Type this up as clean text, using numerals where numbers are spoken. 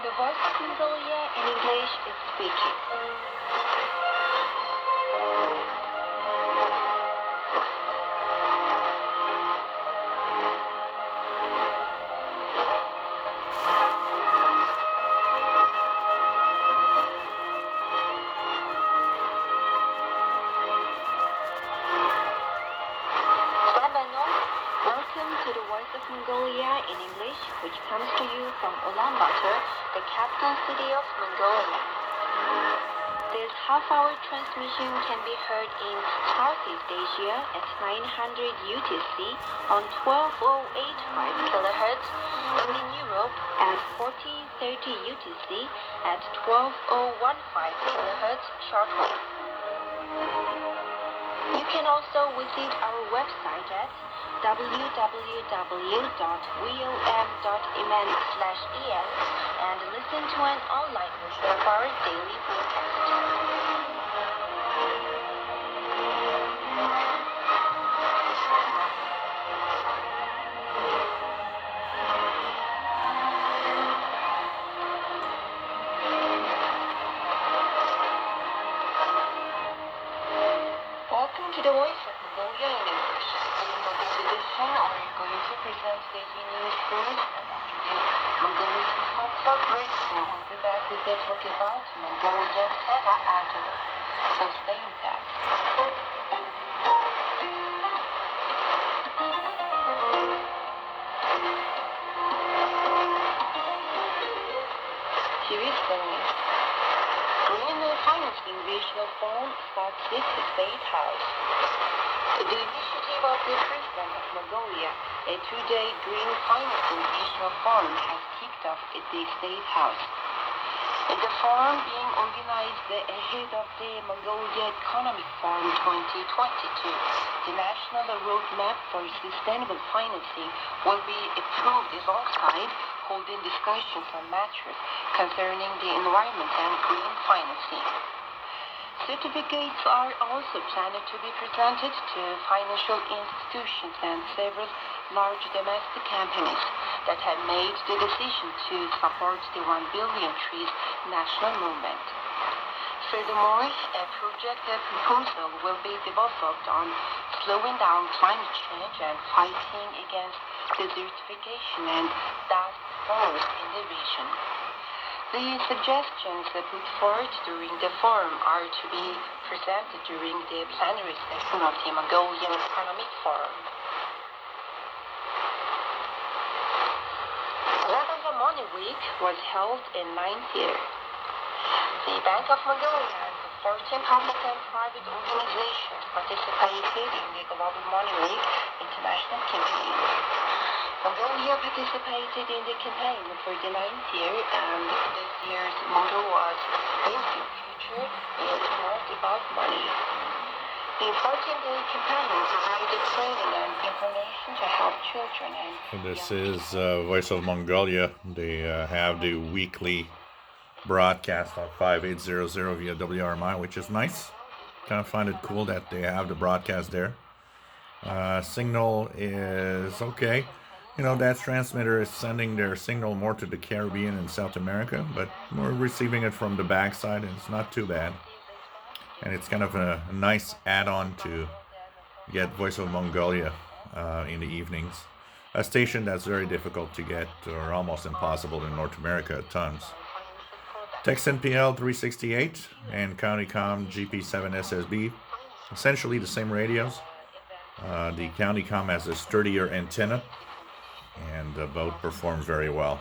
The Voice of Mongolia in English is speaking. Welcome to the Voice of Mongolia in English, which comes to you from Ulaanbaatar, the capital city of Mongolia. This half-hour transmission can be heard in Southeast Asia at 900 UTC on 12085 kHz and in Europe at 1430 UTC at 12015 kHz shortwave. You can also visit our website at www.vom.mn/en and listen to an online version of our daily broadcast. Welcome to the Voice of Mongolia in English. In this edition, we're going to present daily news first and after this, Mongolian Hotspot Radio will be back with a talk about Mongolian Sega Antelope. So stay in touch. Here is the news. Green financing visual form starts with the State House. The initiative of the President of Mongolia, a two-day green financing visual forum, has kicked off at the State House. The forum being organized ahead of the Mongolia Economic Forum 2022. The national roadmap for sustainable financing will be approved alongside holding discussions on matters concerning the environment and green financing. Certificates are also planned to be presented to financial institutions and several large domestic companies that have made the decision to support the 1 billion trees national movement. Furthermore, a project proposal will be developed on slowing down climate change and fighting against desertification and dust storms in the region. The suggestions put forward during the forum are to be presented during the plenary session of the Mongolian Economic Forum. Lavender Money Week was held in 9th year. The Bank of Mongolia and the 14 public and private organizations participated in the Global Money Week international campaign. Mongolia participated in the campaign for the 9th year, and this year's motto was "Building Future is Not About Money." The 14-day campaign provided training and information to help children and This is Voice of Mongolia. They have the weekly broadcast on 5800 via WRMI, which is nice. Kind of find it cool that they have the broadcast there. Signal is okay. You know, that transmitter is sending their signal more to the Caribbean and South America, but we're receiving it from the backside, and it's not too bad. And it's kind of a nice add-on to get Voice of Mongolia in the evenings. A station that's very difficult to get, or almost impossible in North America at times. Tecsun PL-368 and Countycomm GP7 SSB, essentially the same radios. The Countycomm has a sturdier antenna, and both perform very well.